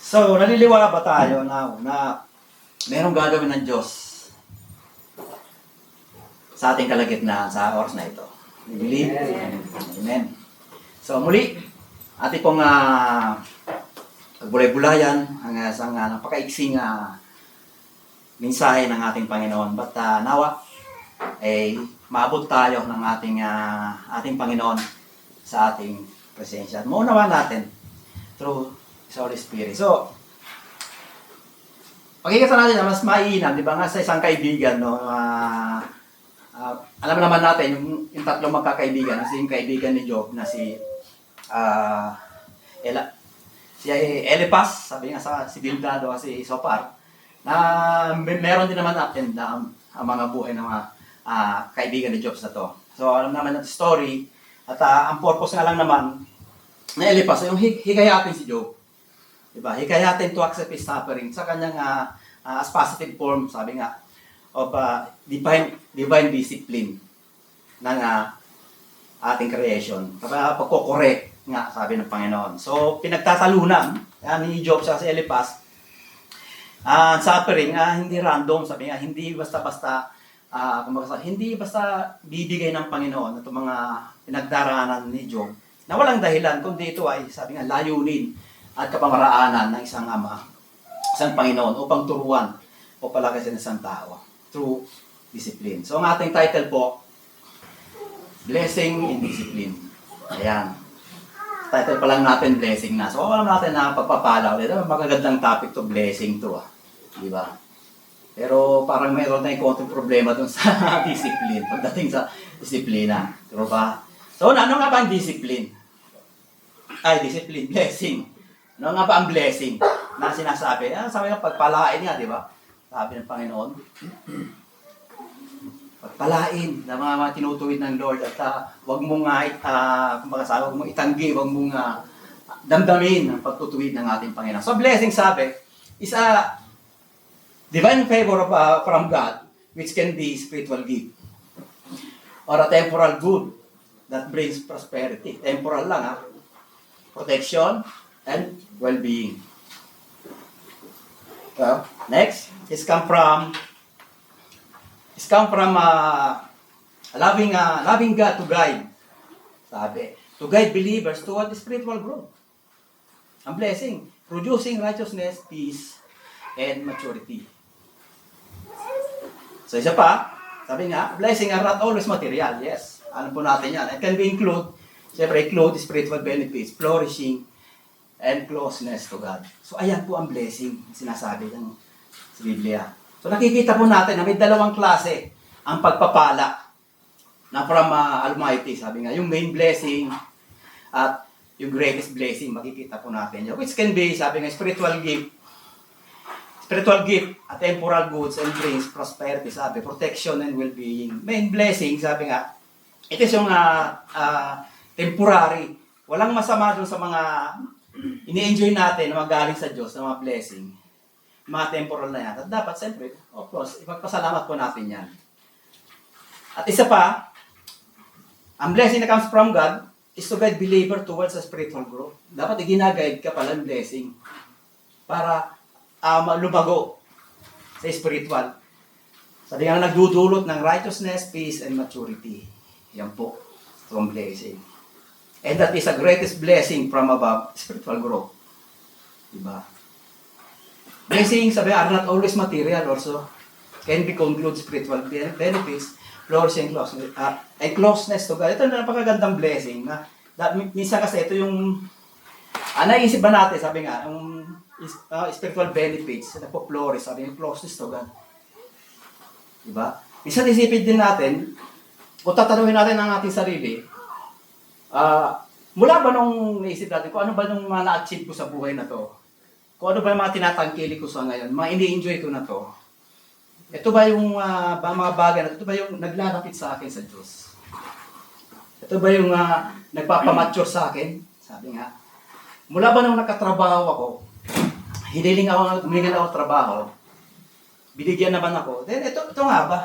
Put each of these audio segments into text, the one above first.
So, naniniwala ba tayo na merong gagawin ng Diyos sa ating kalagitnaan sa oras na ito? We believe? Amen. So, muli, ating pong pagbulay-bulayan ang isang napakaiksing mensahe ng ating Panginoon. But nawa, maabot tayo ng ating Panginoon sa ating presensya. At maunawa natin through His Holy Spirit. So, pakikita natin na mas mainam, di ba nga sa isang kaibigan, no? Alam naman natin, yung tatlong magkakaibigan, si yung kaibigan ni Job na si Eliphaz, sabi nga si Bildad o si Zophar, na meron din naman up and down ang mga buhay ng mga kaibigan ni Job na to. So, alam naman natin story, at ang purpose nga lang naman na Eliphaz, yung hikayatin si Job. Diba? Hikayatin to accept his suffering sa kanyang as positive form, sabi nga, of divine discipline ng ating creation. Pagkukore nga, sabi ng Panginoon. So, pinagtatalunan ni Job sa si Eliphaz, suffering, hindi random, sabi nga, hindi basta-basta, hindi basta bibigay ng Panginoon itong mga pinagdaraanan ni Job na walang dahilan, kundi ito ay, sabi nga, layunin at kapamaraanan ng isang ama, isang Panginoon, upang turuan o palakasin ng isang tao through discipline. So, ang ating title po, Blessing in Discipline. Ayan. Title pa lang natin, blessing na. So, alam natin na pagpapala ulit. Magagandang topic to, blessing to. Di ba? Pero parang mayroon tayong konting problema dun sa discipline. Pagdating sa disiplina. Diba ba? So, ano nga ba ang discipline? Discipline, blessing. Ano nga ba ang blessing na sinasabi? Sabi nga, pagpalain nga, di ba? Sabi ng Panginoon. Pagpalain na mga tinutuwid ng Lord at wag mong wag mong itanggi, wag mong damdamin ang pagtutuwid ng ating Panginoon. So, blessing, sabi, is a divine favor from God, which can be spiritual gift or a temporal good that brings prosperity. Temporal lang, protection and well-being. Well, next is come from loving God to guide. Sabi, to guide believers toward spiritual growth. Ang blessing, producing righteousness, peace, and maturity. So, isa pa, sabi nga, blessing are not always material. Yes, alam po natin yan. It can be include spiritual benefits, flourishing, and closeness to God. So, ayan po ang blessing, sinasabi ng sa Biblia. So, nakikita po natin na may dalawang klase ang pagpapala na from Almighty. Sabi nga, yung main blessing at yung greatest blessing, makikita po natin. Which can be, sabi nga, spiritual gift at temporal goods and brings prosperity, sabi, protection and well-being. Main blessing, sabi nga, it is yung temporary. Walang masama dun sa mga ini-enjoy natin na magaling sa Diyos, na mga blessing, mga temporal na yan. At dapat, siyempre, of course, ipagpasalamat po natin yan. At isa pa, ang blessing that comes from God is to guide believer towards a spiritual growth. Dapat ginag-guide ka pala ng blessing para lumago sa spiritual. Sabi nga, nagdudulot ng righteousness, peace, and maturity. Yan po, itong blessing. And that is the greatest blessing from above, spiritual growth. Diba? Blessings, sabi, are not always material also. Can be conclude spiritual benefits, flourishing and closeness to God. Ito na napakagandang blessing. Minsan kasi ito yung, naisip ba natin, sabi nga, yung spiritual benefits, nagpo-flourish, sabi yung closeness to God. Diba? Minsan isipin din natin, o tatanungin natin ang ating sarili, mula ba nung naisip natin, kung ano ba nung mga na-achieve ko sa buhay na to? Kung ano ba yung mga tinatangkili ko sa ngayon? Mga ini-enjoy ko na to? Ito ba yung mga bagay na ito ba yung naglalapit sa akin sa Diyos? Ito ba yung nagpapamature sa akin? Sabi nga, mula ba nung nakatrabaho ako, humiling ako trabaho, binigyan naman ako, then ito nga ba?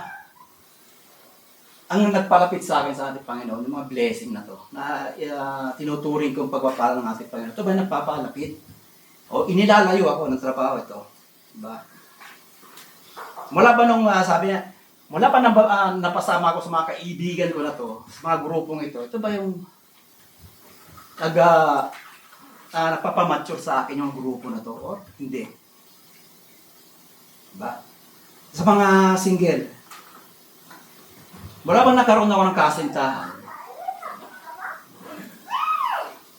Ang nagpalapit sa akin sa ating Panginoon, yung mga blessing na to, na tinuturing kong pagpapala ng ating Panginoon, ito ba nagpapalapit? O inilalayo ako ng trabaho ito. Diba? Mula pa nung sabi niya, mula pa napasama ako sa mga kaibigan ko na to, sa mga grupong ito ba yung nagpapamature sa akin yung grupo na to? O hindi? Diba? Sa mga single, mula bang nagkaroon ako ng kasintahan,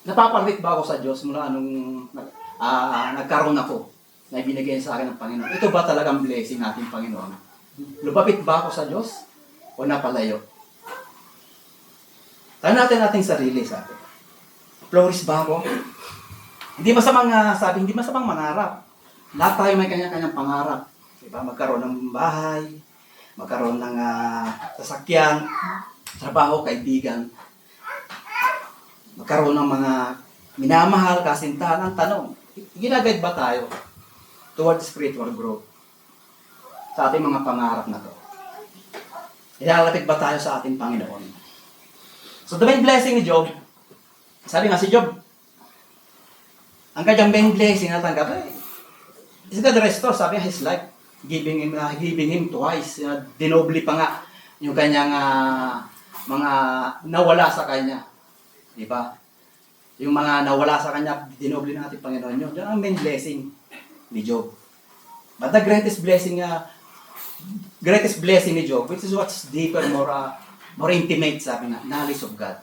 napapalit ba ako sa Diyos mula nung nagkaroon ako na ibinigay sa akin ng Panginoon? Ito ba talagang blessing natin, Panginoon? Lumapit ba ako sa Diyos o napalayo? Tanong natin ating sarili sa atin. Flourish ba ako? Hindi masamang hindi masamang mangarap. Lahat tayo may kanya-kanyang pangarap. Diba? Magkaroon ng bahay, magkaroon ng sasakyan, trabaho, kaibigan, magkaroon ng mga minamahal, kasintahan. Ang tanong, ginagayad ba tayo towards spiritual growth sa ating mga pangarap na to? Ilalapit ba tayo sa ating Panginoon? So the main blessing ni Job, sabi nga si Job, ang kanyang main blessing na tanggap is God restore, sabi nga, his life, giving him twice. Dinobli pa nga yung kanyang mga nawala sa kanya. Di ba? Yung mga nawala sa kanya, dinobli ng ating Panginoon yun. Yan ang main blessing ni Job. But the greatest blessing ni Job, which is what's deeper, more intimate, sabi nga, knowledge of God.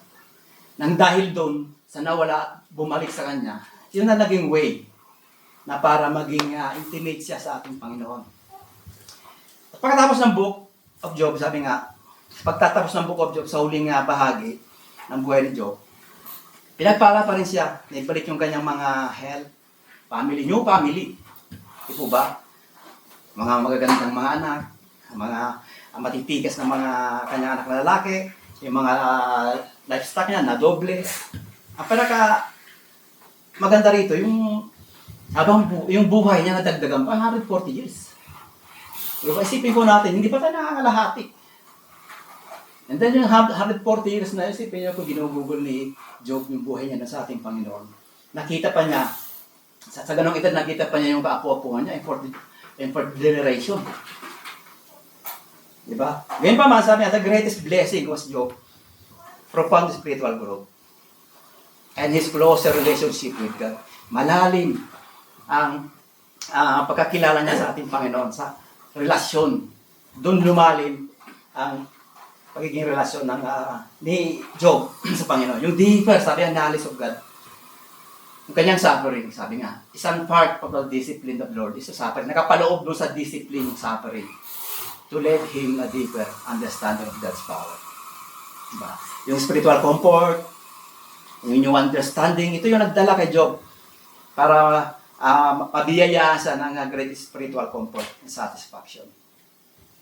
Nang dahil doon, sa nawala, bumalik sa kanya, yun na naging way na para maging intimate siya sa ating Panginoon. Pagkatapos ng book of Job, sabi nga, pagtatapos ng book of Job sa huling bahagi ng buhay ni Job, pinagpala pa rin siya. Naibalik yung kanyang mga health, family, new family. Di po ba? Mga magagandang mga anak, mga matitigas na mga kanyang anak na lalaki, yung mga livestock niya na doble. Ang pinaka maganda rito, yung buhay niya nadagdagan pa 140 years. Diba, isipin ko natin, hindi pa tayo nakakalahati. And then yung 140 years na, isipin niyo kung ginugugol ni Job yung buhay niya na sa ating Panginoon. Nakita pa niya, sa ganong edad, nakita pa niya yung kaapo-apuhan niya in fourth generation. Diba? Ngayon pa man, sabi niya, the greatest blessing was Job, profound spiritual growth, and his closer relationship with God. Malalim ang pagkakilala niya sa ating Panginoon, sa relasyon. Doon lumalim ang pagiging relasyon ni Job sa Panginoon. Yung deeper, sabi ang knowledge of God. Yung kanyang suffering, sabi nga, isang part of the discipline of the Lord is suffering. Nakapaloob doon sa discipline yung suffering to let him a deeper understanding of God's power. Diba? Yung spiritual comfort, yung inyong understanding, ito yung nagdala kay Job para mabiyayaan sa ng greatest spiritual comfort and satisfaction.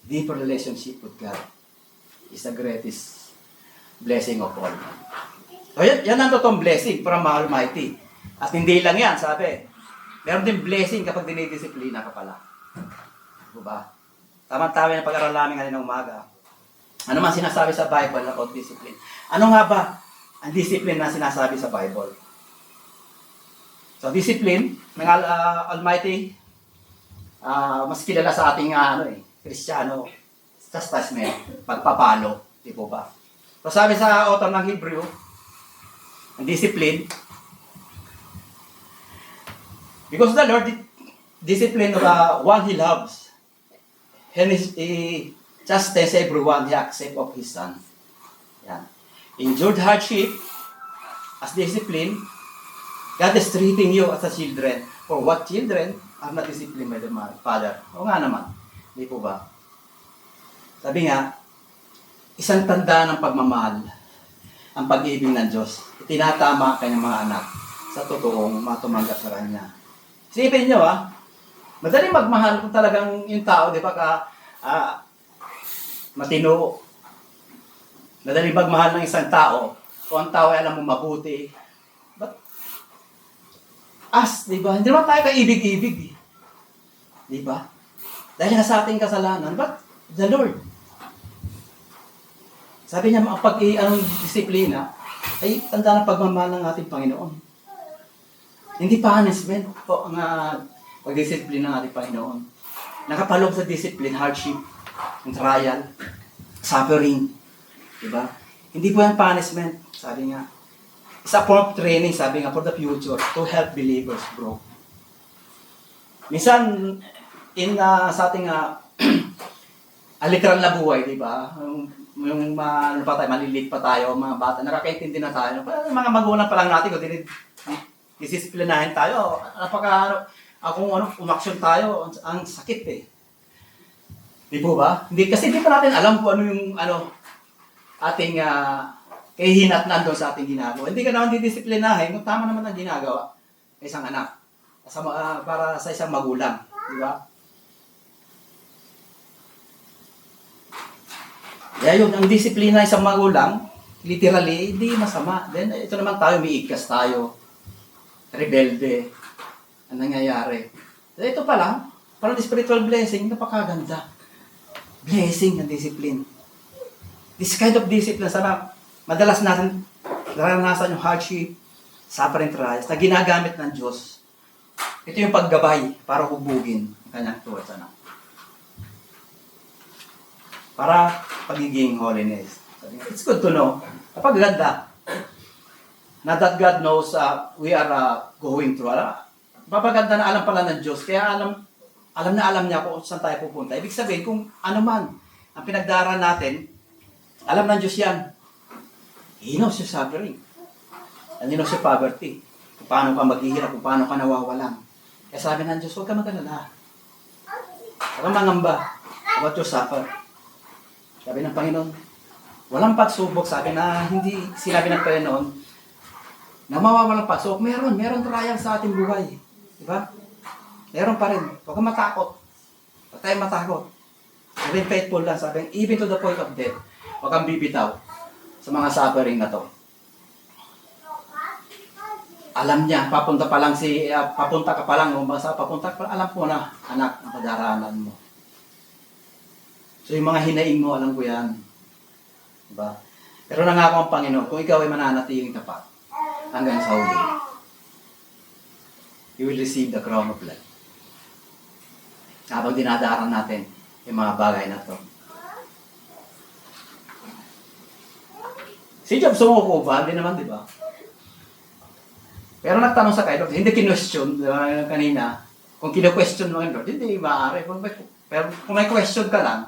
Deeper relationship with God is the greatest blessing of all. So yan ang totoong blessing from Almighty. At hindi lang yan, sabi. Meron din blessing kapag dinidisiplina ka pala. Diba? Tama-tama yung pag-aral namin ngayon ng umaga. Ano man sinasabi sa Bible about discipline? Ano nga ba ang discipline na sinasabi sa Bible? So, discipline ng Almighty, mas kilala sa ating Kristiyano, chastisement, pagpapalo, di po ba? So, sabi sa author ng Hebrew, ang discipline, because the Lord discipline of one He loves, and He chastens everyone He accepts of His Son. Yan. Endured hardship as discipline, God is treating you as a children. For what children are not disciplined by the Father? O nga naman. Di po ba? Sabi nga, isang tanda ng pagmamahal, ang pag-ibig ng Diyos. Tinatama kanyang mga anak sa totoong matumanggap sa Kanya. Isipin nyo madaling magmahal kung talagang yung tao, di ba, matino. Madaling magmahal ng isang tao kung ang tao ay alam mo mabuti. Di ba? Hindi naman tayo kaibig-ibig. Di ba? Dahil nga sa ating kasalanan, but the Lord. Sabi niya, ang disiplina ay tanda ng pagmamahal ng ating Panginoon. Hindi punishment po ang pag-discipline ng ating Panginoon. Nakapaloob sa discipline, hardship, trial, suffering. Diba? Hindi po yan punishment. Sabi nga, it's a form of training, sabi nga, for the future, to help believers grow. Minsan, sa ating literal na buhay, di ba? Yung ano pa tayo, maliliit pa tayo, mga bata, nakakaintindi na tayo. Mga magulang pa lang natin, kung disisiplinahin tayo, kung umaksyon tayo, ang sakit eh. Di po ba? Kasi hindi pa natin alam kung ano yung ating kahihinatnan doon sa ating ginagawa. Hindi ka naman didisiplinahin kung tama naman ang ginagawa ng isang anak para sa isang magulang. Di ba? Kaya yun, ang disiplina ng isang magulang, literally, hindi masama. Then, ito naman tayo, may ikas tayo, rebelde, ang nangyayari. Ito pa lang, parang spiritual blessing, napakaganda. Blessing ng discipline. This kind of discipline, sana madalas natin naranasan yung hardship, suffering trials, na ginagamit ng Diyos. Ito yung paggabay para hubugin ang kanyang tuwa sana. Para pagiging holiness. It's good to know. Napaganda. Na that God knows we are going through. Papaganda na alam pala ng Diyos. Kaya alam na alam niya kung saan tayo pupunta. Ibig sabihin, kung ano man ang pinagdaraan natin, alam ng Diyos yan. He knows your suffering. And He knows your poverty. Kung paano ka maghihirap, kung paano ka nawawalan. Kaya sabi ng Diyos, huwag ka mag-alala. Huwag kang mangamba about your suffer. Sabi ng Panginoon, walang pagsubok. Sabi na hindi sinabi ng Panginoon na mawawalang pagsubok. Meron trial sa ating buhay. Diba? Meron pa rin. Huwag kang matakot. Huwag tayong matakot. Sabi faithful lang. Sabi, even to the point of death, huwag kang bibitaw sa mga suffering na to. Alam niya, papunta ka pa lang, alam ko na, anak, ang padaraanan mo. So yung mga hinaing mo, alam ko yan. Diba? Pero nangako ang Panginoon, kung ikaw ay mananatiling tapat hanggang sa huli, you will receive the crown of life. Habang dinadaran natin yung mga bagay na to. Si Job sumuko ba? Hindi naman, di ba? Pero nagtanong sa kay Lord, hindi kinwestiyon, kanina, kung kino-question mo ng Lord, hindi maaari. Pero kung may question ka lang,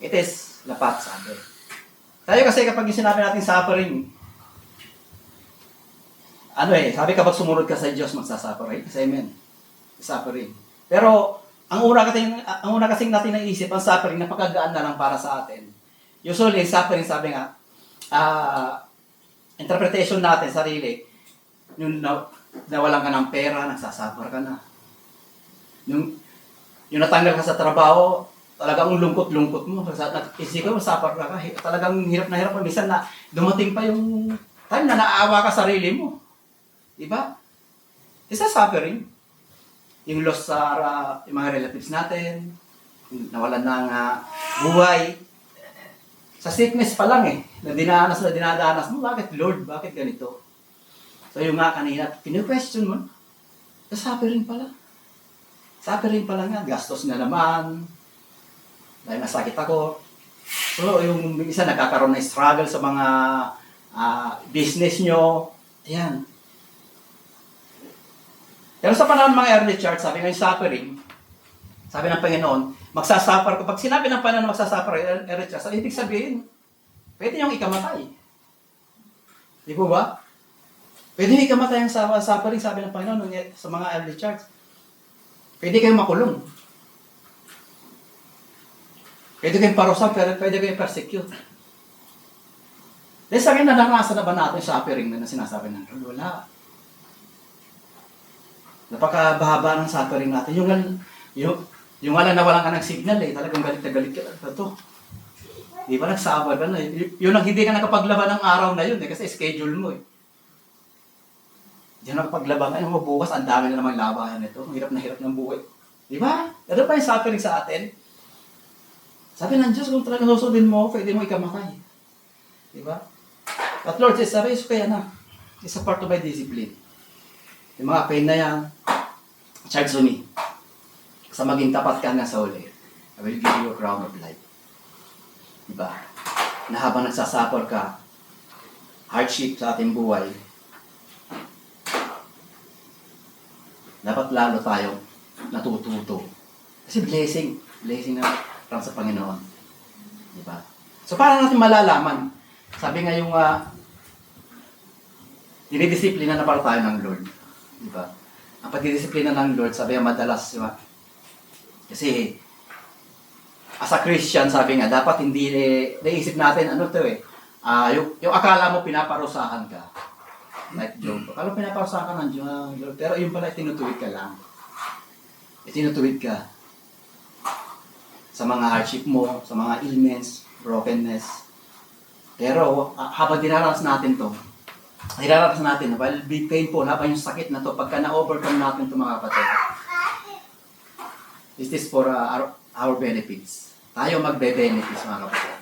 it is lapat, sabi. Tayo kasi kapag yung sinabi natin suffering, sabi kapag sumunod ka sa Diyos, magsasuffer. Kasi amen. Suffering. Pero, ang una kasing natin naisip, ang suffering, napakagaan na lang para sa atin. Usually, suffering, sabi nga, interpretation natin, sarili, yung nawalan ka ng pera, nagsasuffer ka na. Yung natanggal ka sa trabaho, talagang lungkot-lungkot mo. Isip ko, suffer ka. Talagang hirap na hirap. Minsan na dumating pa yung time na naaawa ka sarili mo. Diba? It's a suffering. Yung loss sa yung mga relatives natin, nawalan ng buhay. Sa sickness pa lang na dinadanas mo, bakit Lord? Bakit ganito? So yung nga kanina, kinu-question mo, suffering pala. Suffering pala nga, gastos na naman, dahil nasakit ako. So yung isa nagkakaroon ng struggle sa mga business nyo, ayan. Pero sa panahon ng mga early church, sabi nga yung suffering, sabi ng Panginoon, magsasuffer ko. Pag sinabi ng Panginoon magsasuffer, early church, ibig sabihin, pwede yung ikamatay. Di po ba? Pwede yung ikamatay ang suffering, sabi ng Panginoon sa mga early church. Pwede kayong makulong. Pwede kayong parusahan, pero pwede kayong persecute. Dahil sa akin, naranasan na ba natin suffering na sinasabi ng Lord? Wala. Napakabahaba ng suffering natin. Yung wala na walang ka ng signal talagang galit na galit ka. Ito. Di ba nagsabad ka na? Yun ang hindi ka nakapaglaban ng araw na yun kasi schedule mo Hindi na nakapaglaban. Ay, bukas, ang dami na namang labahan ito. Hirap na hirap ng buhay. Di ba? Ano pa yung suffering sa atin? Sabi ng Diyos, kung talagang susundin mo, pwede mo ikamatay. Di ba? But Lord, sabi, kaya na. It's a part of my discipline. Yung mga pain na yan, charge to me. Sa maging tapat ka nga sa uli, I will give you a crown of life. Diba? Na habang nagsasuffer ka, hardship sa ating buhay, dapat lalo tayo natututo. Kasi blessing na from sa Panginoon. Diba? So, paano natin malalaman? Sabi nga yung dinidisiplina na para tayo ng Lord. Diba? Ang pagdidisiplina ng Lord, sabi nga madalas, diba? Kasi, as a Christian, sabi nga, dapat hindi naisip natin, ano to yung akala mo pinaparusahan ka. Like Job. Akala mo pinaparusahan ka ng Diyos. Pero yung pala, tinutuwid ka lang. Tinutuwid ka sa mga hardship mo, sa mga ailments, brokenness. Pero, habang dinaranas natin to, while be painful, habang yung sakit na to, pagka na-overcome natin ito mga kapatid, this is for our benefits. Tayo magbe-benefits mga kapatid.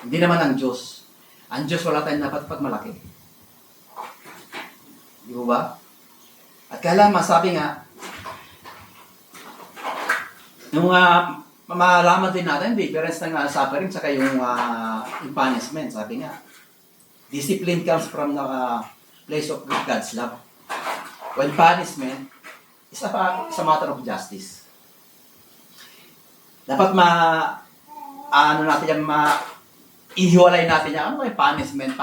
Hindi naman ang Diyos. Ang Diyos wala tayong dapat pagmalaki. Di ba? At kailangan masabi nga, yung malaman din natin, difference ng suffering saka yung punishment. Sabi nga, discipline comes from the place of God's love. While punishment is a matter of justice. Dapat ihiwalay natin yan. Ano yung punishment?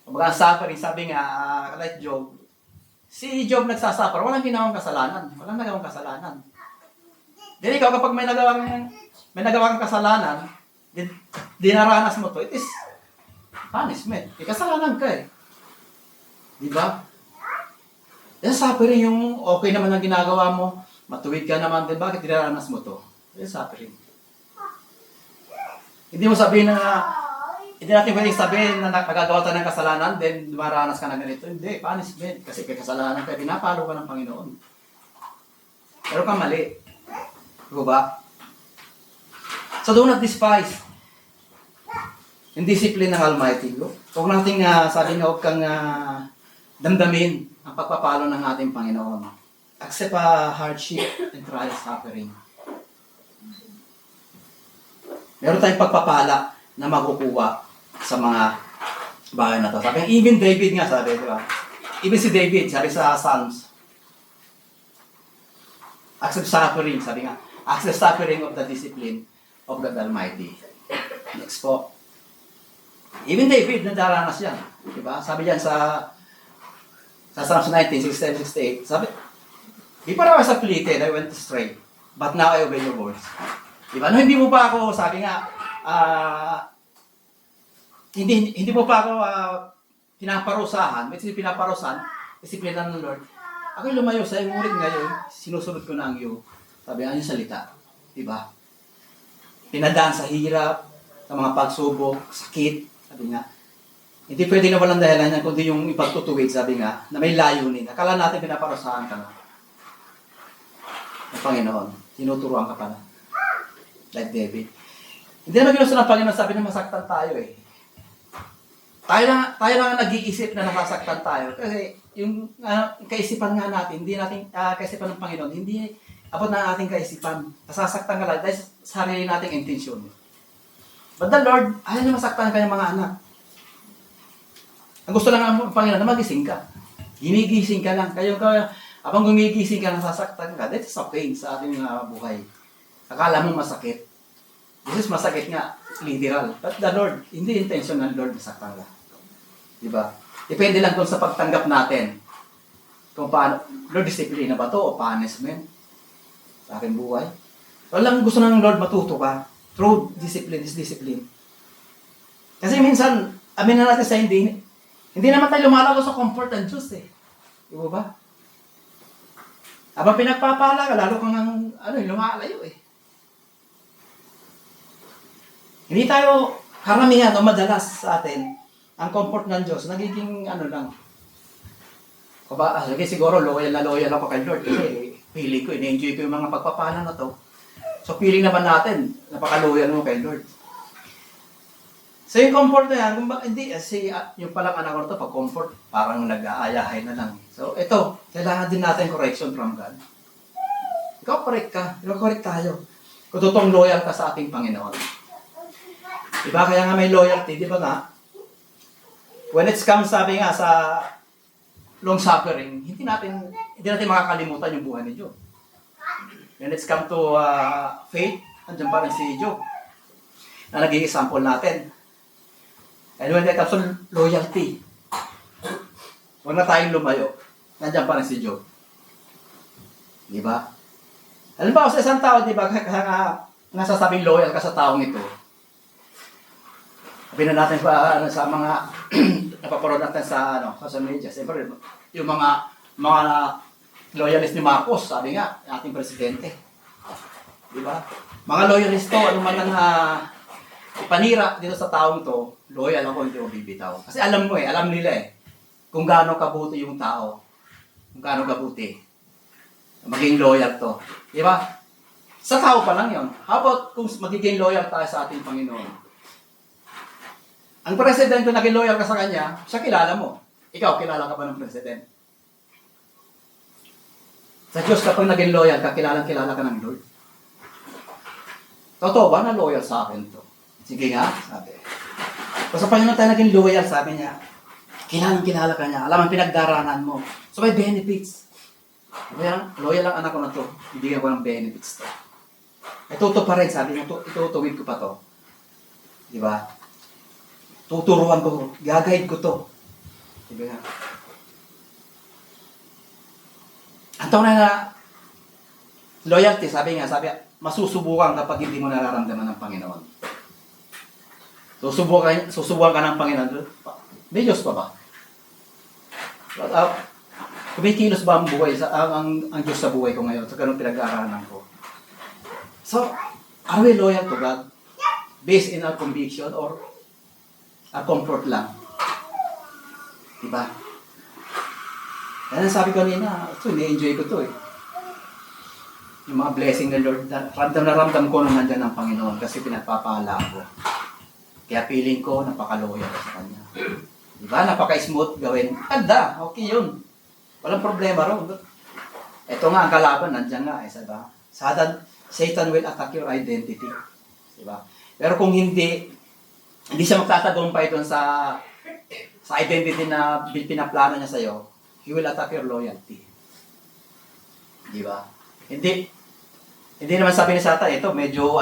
Kumbaga suffering, sabi nga, like Job, si Job nagsasuffer, walang ginawang kasalanan. Then ikaw, kapag may nagawang kasalanan, dinaranas mo to, it is punishment. Kasalanan ka eh. Di ba? Yung suffering, yung okay naman ang ginagawa mo, matuwid ka naman din, bakit dinaranas mo to? Yung suffering. Hindi mo sabihin hindi natin pwedeng sabihin na nagagawa tayo ng kasalanan, then dumaranas ka na ganito. Hindi, punishment. Kasi kay kasalanan ka, pinapalo ka ng Panginoon. Pero ka mali. Diba ba? So do not despise yung discipline ng Almighty God. Huwag natin, sabi nga, huwag kang damdamin ang pagpapalo ng ating Panginoon. Accept hardship and trial suffering. Meron tayong pagpapala na makukuha sa mga bagay na to. Sabi, even David nga, sabi, di ba? Even si David, sabi sa Psalms, accept suffering, sabi nga, accept suffering of the discipline of God Almighty. Next po. Even David, nadaranas yan. Diba? Sabi yan sa Psalms 19, 67, 68, sabi, di pa raw I was afflicted, I went astray, but now I obey your words. Diba? No, hindi mo pa ako, sabi nga, hindi mo pa ako pinaparusahan, may pinaparusahan, disiplina ng Lord. Ako'y lumayo sa iyo, ngunit ngayon, sinusunod ko na ang iyo. Sabi nga yung salita. Diba? Pinadaan sa hirap, sa mga pagsubok, sakit. Sabi nga, hindi pwede na walang dahilan yan, kundi yung ipagtutuwid, sabi nga, na may layunin. Akala natin pinaparusahan ka na. Ng Panginoon, tinuturuan ka pala. Like David. Hindi naman ginusto ng Panginoon, sabi na masaktan tayo eh. Tayo lang nag-iisip na nasasaktan tayo. Kasi yung kaisipan nga natin, hindi natin, kaisipan ng Panginoon, hindi abot na ating kaisipan. Nasasaktan ka lang dahil sa sarili nating intensyon. But the Lord, ayaw na masaktan ka ng mga anak. Ang gusto lang ng Panginoon na magising ka. Ginigising ka lang. Habang gumigising ka, nasasaktan ka. That's a pain sa ating buhay. Akala mo masakit. This is masakit nga, literal. But the Lord, hindi intention ng Lord masaktan ka. Diba? Depende lang kung sa pagtanggap natin. Kung paano, Lord, disiplina ba to o punishment? Sa aking buhay. Walang gusto ng Lord matuto ka. Through discipline is discipline. Kasi minsan, amin na natin sa hindi naman tayo lumalago sa comfort ng Diyos eh. Diba ba? Habang pinagpapala ka, lalo kang lumalayo eh. Hindi tayo karamihan o madalas sa atin, ang comfort ng Diyos, nagiging lang. Sige siguro, loyal ako kay Lord kasi pili ko, ini-enjoy ko yung mga pagpapala na to. So, feeling naman natin, napaka-loyal mo kay Lord. So yung comfort na yan, hindi, yung palang anak ko na to, pag comfort, parang nag-aayahay na lang. So ito, kailangan din natin correction from God. Ikaw correct ka, ikaw correct tayo. Kung totoong loyal ka sa ating Panginoon. Diba? Kaya nga may loyalty, di ba nga? When it's comes, sabi nga, sa long suffering, hindi natin makakalimutan yung buhay ni Job. When it's come to faith, andyan pa rin si Job na naging example natin. And when it comes to loyalty, huwag na tayong lumayo. Nandiyan pa rin si Job. Di ba? Alam ba, sa isang tao, di ba, kaya nasasabing loyal ka sa taong ito. Sabi na natin sa mga napapanood natin sa social media. Siyempre, yung mga loyalist ni Marcos, sabi nga, ating presidente. Di ba? Mga loyalist to, ano man ang panira dito sa taong to, loyal ako, hindi ko bibitaw. Kasi alam mo alam nila kung gaano kabuti yung tao. Kung gaano kabuti. Maging loyal to. Di ba? Sa tao pa lang yun. How about kung magiging loyal tayo sa ating Panginoon? Ang presidente na naging loyal ka sa kanya, siya kilala mo. Ikaw, kilala ka ba ng president? Sa Diyos, kapag naging loyal ka, kilala ka ng Lord. Totoo ba na loyal sa akin to? Sige nga, sabi. Kung sa Panginoon tayo naging loyal, sabi niya, kilala ka niya, alam ang pinagdaranan mo. So may benefits. Kaya, loyal ang anak ko na to, bibigyan ko ng benefits to. Ituto pa rin, sabi niya, itutuwid ko pa to. Di ba? Tuturuan ko, gagahid ko to. Di ba? Ang taon na loyalty, sabi, masusubukan kapag hindi mo nararamdaman ng Panginoon. Susubukan ka ng Panginoon. May Diyos pa ba? Kumikilos ba ang buhay, ang Diyos sa buhay ko ngayon? Sa ganun pinag-aaralan ko. So, are we loyal to God? Based in our conviction or our comfort lang? Diba? Kaya sabi ko kanina, ito, ini-enjoy ko to Yung mga blessing ng Lord, ramdam ko na nandyan ng Panginoon kasi pinagpapahala ko. Kaya feeling ko, napaka-loyal sa Kanya. Diba? Napaka-smooth gawin. Ganda, okay yun. Walang problema ron. Ito nga, ang kalaban, nandyan nga. Diba? Satan will attack your identity. Diba? Pero kung hindi siya magtatagumpay doon sa identity na pinaplano niya sa'yo, he will attack your loyalty. Diba? Hindi naman sabi ni Satan, ito, medyo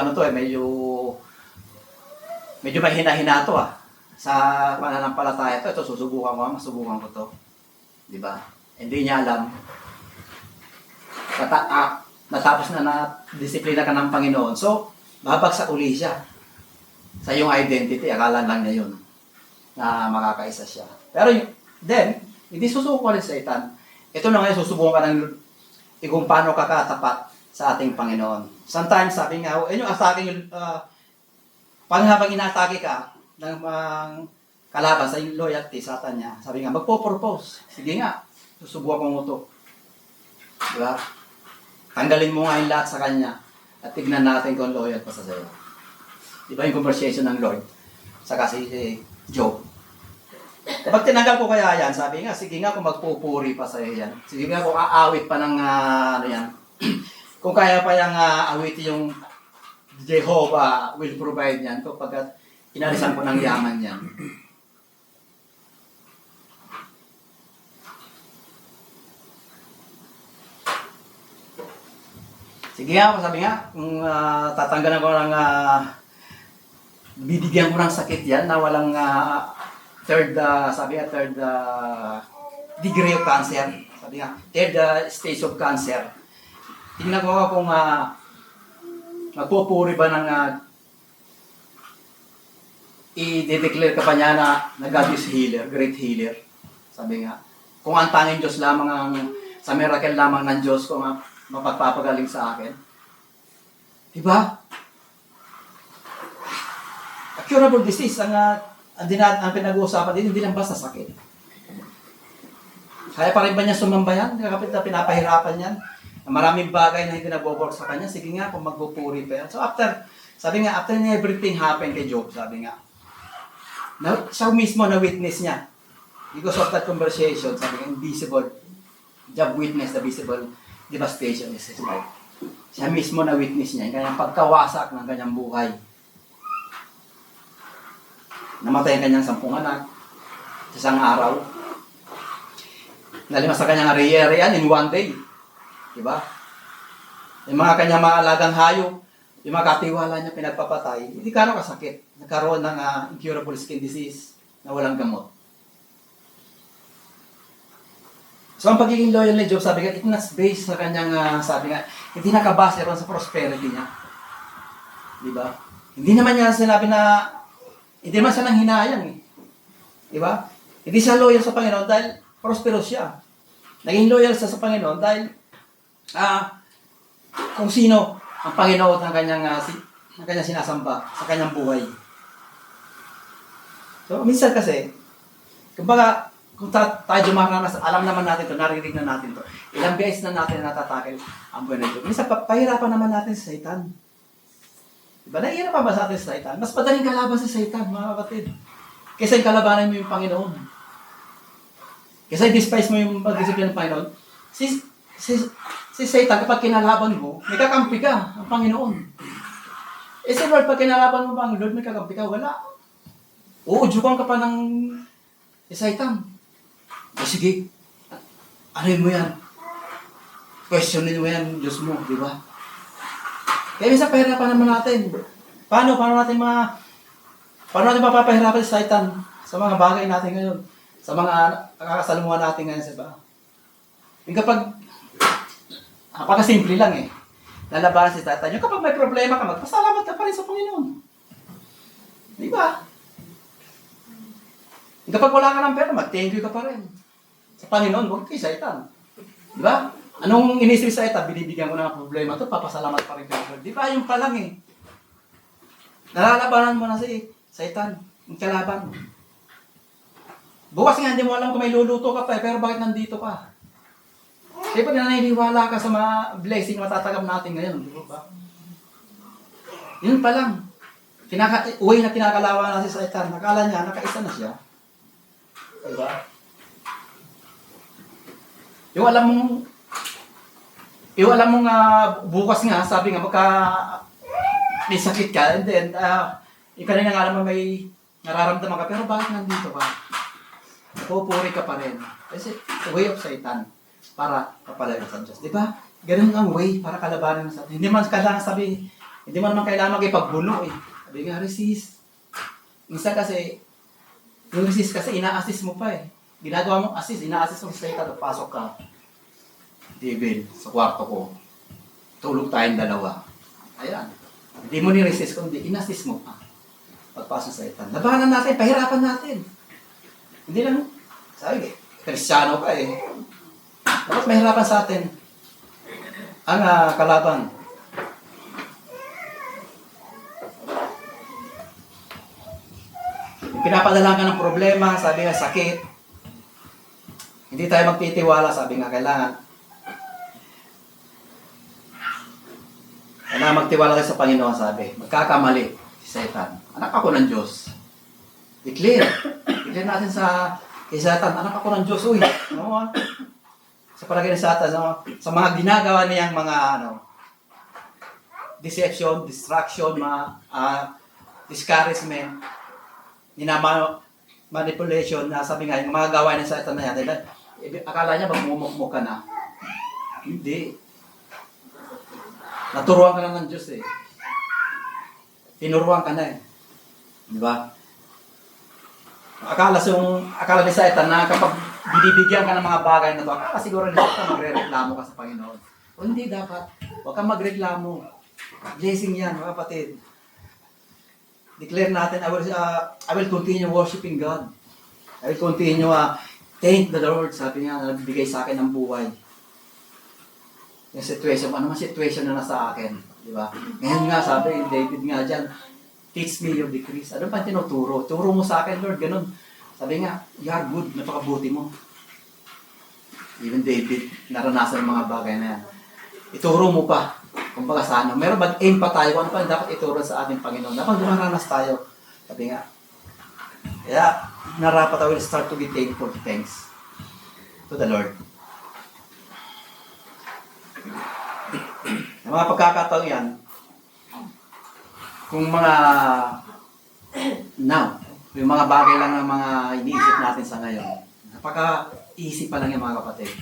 mahina-hina to Sa pananampalataya ito, masubukan ko to. Diba? Hindi niya alam. Natapos na disiplina ka ng Panginoon. So, babagsak uli siya. Sa iyong identity, akala lang niya yun. Na makakaisa siya. Pero then, hindi susuko rin sa Satan. Ito na ngayon, susubukan ka ng kung paano ka katapat sa ating Panginoon. Sometimes, sabi nga, yung atake pag habang inatake ka ng kalaban sa yung loyalty, Satan niya, sabi nga, magpo-propose. Sige nga, susubukan mo ito. Diba? Tanggalin mo nga yung lahat sa kanya at tignan natin kung loyal pa sa sa'yo. Diba yung conversation ng Lord sa kasi Job? Kapag tinanggal ko kaya yan, sabi nga, sige nga kung magpupuri pa sa'yo yan. Sige nga kung aawit pa ng kung kaya pa yung awitin yung Jehovah will provide yan kapag inalisan ko ng yaman yan. Sige nga, sabi nga, kung tatanggalan ko ng bibigyan ko ng sakit yan na walang third degree of cancer. Sabi nga, third stage of cancer. Tingnan ko kung magpupuri ba ng i-declare ka pa niya na God is healer, great healer. Sabi nga, kung ang tanging Diyos lamang sa miracle lamang ng Diyos kung mapagpapagaling sa akin. Diba? A curable disease, ang pinag-uusapan din, hindi lang basta sakit. Kaya pa rin ba niya sumambayan? Kapit na pinapahirapan yan. Maraming bagay na hindi nabobor sa kanya. Sige nga, kung magpupuri pa yan. So after everything happened kay Job, sabi nga, Siya mismo na witness niya. Because of that conversation, sabi nga, invisible, job witness, the visible devastation is his life. Siya mismo na witness niya, yung kanyang pagkawasak ng kanyang buhay. Namatay ang kanyang 10 anak sa isang araw. Nalimas sa kanyang ari-arian in one day. Diba? Yung mga kanyang mga alagang hayop, yung mga katiwala niya pinagpapatay, hindi ka kasakit. Nagkaroon ng incurable skin disease na walang gamot. So, ang pagiging loyal ni Job, sabi nga, it not based sa kanyang, sabi nga, hindi nakabase ron sa prosperity niya. Diba? Hindi naman niya sinabi na, hindi naman siya nang hinayang eh. Diba? Hindi siya loyal sa Panginoon dahil prosperous siya. Naging loyal siya sa Panginoon dahil, kung sino ang Panginoon ng kanyang sinasamba sa kanyang buhay. So, minsan kasi, kumbaga, kung tayo dumaranas, alam naman natin to, naririnig na natin to. Ilang beses na natin natatakil ang buhay ng Diyos. Minsan, pahirapan naman natin si Satan. Diba? Nahihirapan ba sa atin si Satan? Mas madaling kalaban si Satan, mga kapatid. Kaysa yung kalabanan mo yung Panginoon. Kaysa i-despise mo yung pag-disiplina ng Panginoon. Si Satan, kapag kinalaban mo, may kakampi ka, ang Panginoon. Eh si Lord, pag kinalaban mo ang Lord, may kakampi ka, wala. Uudyukan ka pa ng Satan. O sige, ano mo yan? Questionin mo yan, Diyos mo, di ba? Kaya minsan pahirapan naman natin. Paano natin mapapahirapan si Satan sa mga bagay natin ngayon? Sa mga nakakasalumuhan natin ngayon, diba? Yung kapag, napakasimple lang eh. Lalabanan si Satan. Yung kapag may problema ka, magpasalamat ka pa rin sa Panginoon. Di ba? Yung kapag wala ka ng pera, mag-thank you ka pa rin. Sa Panginoon, huwag kay Satan. Di ba? Anong inisip sa Satan? Binibigyan ko ng problema ito, papasalamat pa rin kayo. Di ba? Yung pa lang eh. Nalalabanan mo na si Satan. Yung kalaban. Bukas nga, hindi mo alam kung may luluto ka pa eh, pero bakit nandito ka? Kaya pag naniniwala ka sa mga blessing na matatagam natin ngayon, di ba? Yun pa lang. Uwi na kinakalawa na si Satan. Nakala niya, nakaisa na siya. Di ba? Yung alam mong bukas nga, sabi nga, may sakit ka, and then, ikaw na nga alam mo may nararamdaman ka, pero bakit nandito ka? Pupuri ka pa rin. Kasi, way of Satan para kapalayo sa Diyos. Di ba? Ganun ang way para kalabanan sa atin. Hindi man naman kailangan magipagbuno eh. Sabi nga, resist. Minsan kasi, yung resist kasi, ina-assist mo pa eh. Ginagawa mong assist, ina-assist mo sa Satan, pasok ka. Devil, sa kwarto ko. Tulog tayong dalawa. Ayan. Hindi mo ni-resist, kundi in-assist mo pa. Pagpasok sa Satan. Labanan natin, pahirapan natin. Hindi lang, sabi Kristiyano ka eh. Dapat mahirapan sa atin ang kalaban. Pinapadala ka ng problema, sabi nga sakit. Hindi tayo magtitiwala, sabi nga kailangan magtiwala tayo sa Panginoon, sabi. Magkakamali si Satan. Anak ako ng Diyos. Declare natin kay Satan, anak ako ng Diyos, uy. No? Sa palagay ng Satan, no? Sa mga ginagawa niyang mga deception, distraction, discouragement, manipulation, na sabi nga, yung mga gawain ng Satan na yan, akala niya magmumukmuk ka na. Hindi. Naturuan ka na ng Diyos eh. Tinuruan ka na eh. Di ba? Akala ni Satan na kapag binibigyan ka ng mga bagay na ito, akala siguro ni Satan magre-reklamo ka sa Panginoon. O hindi dapat. Huwag kang magreklamo. Blessing yan, mga kapatid. Declare natin, I will continue worshiping God. I will continue thank the Lord. Sabi niya, nagbigay sa akin ng buhay. Yung situation, ano man situation na nasa akin. Di ba? Ngayon nga, sabi David nga dyan, teach me your decrees. Ano pa tinuturo? Turo mo sa akin, Lord, ganun. Sabi nga, you are good, napakabuti mo. Even David, naranasan ng mga bagay na yan. Ituro mo pa, kumbaga sa ano. Meron ba, aim pa tayo, ano pa dapat ituro sa ating Panginoon? Dapat dumaranas tayo. Sabi nga, Kaya, narapat I will start to be thankful, thanks to the Lord. Yung mga pagkakataon yan, kung mga now, yung mga bagay lang ng mga iniisip natin sa ngayon, napaka-easy pa lang yung mga kapatid.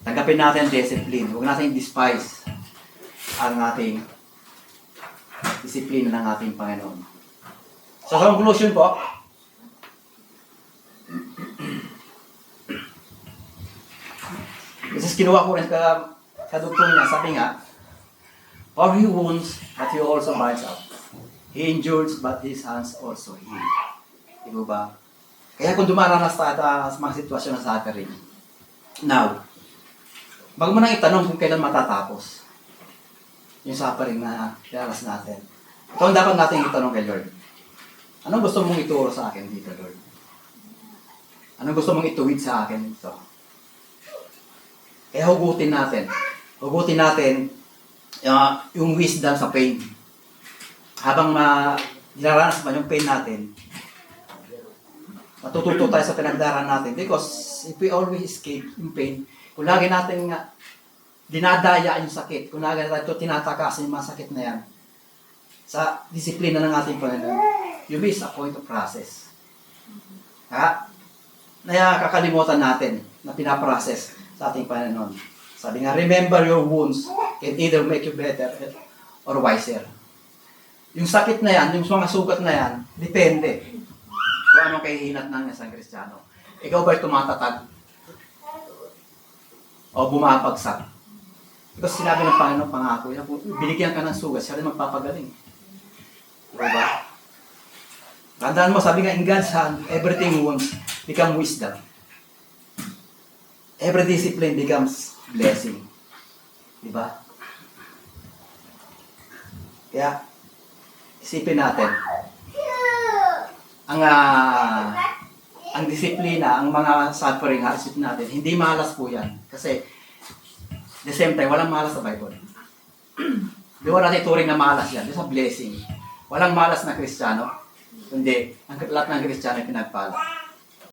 Tanggapin natin ang discipline. Huwag natin despise ang ating disiplina ng ating Panginoon. So, sa conclusion po, this is kinuha ko rin kadugtong niya. Sabi nga, for he wounds, but he also binds up. He endures, but his hands also heal. Di ba? Kaya kung dumaranas tayo sa mga sitwasyon ng suffering, now, bago mo nang itanong kung kailan matatapos yung suffering na dinaras natin. Ito ang dapat natin itanong kay Lord. Anong gusto mong ituro sa akin dito, Lord? Anong gusto mong ituwid sa akin dito? Kaya hugutin natin. Hugutin natin yung wisdom sa pain. Habang dinaranas man yung pain natin, matututo tayo sa pinagdaraan natin. Because if we always escape yung pain, kung lagi natin dinadaya yung sakit, kung lagi natin tinatakasan yung mga sakit na yan, sa disiplina ng ating Panginoon, you miss a point of process. Nakakalimutan natin na pinaprocess sa ating Panginoon. Sabi nga, remember your wounds can either make you better or wiser. Yung sakit na yan, yung mga sugat na yan, depende kung anong kahihinat ng isang Kristiyano. Ikaw ba'y tumatatag? O bumapagsak? Because sinabi ng Panginoon pangako, binigyan ka ng sugat, siya rin magpapagaling. Diba? Tandaan mo, sabi nga, in God's hand, everything wounds become wisdom. Every discipline becomes blessing. Diba? Kaya, isipin natin, ang disiplina, ang mga suffering, isipin natin, hindi malas po yan. Kasi, the same time, walang malas sa Bible. Di ba natin turing na malas yan? It's a blessing. Walang malas na Kristiyano. Kundi, ang lahat ng Kristiyano ay pinagpala.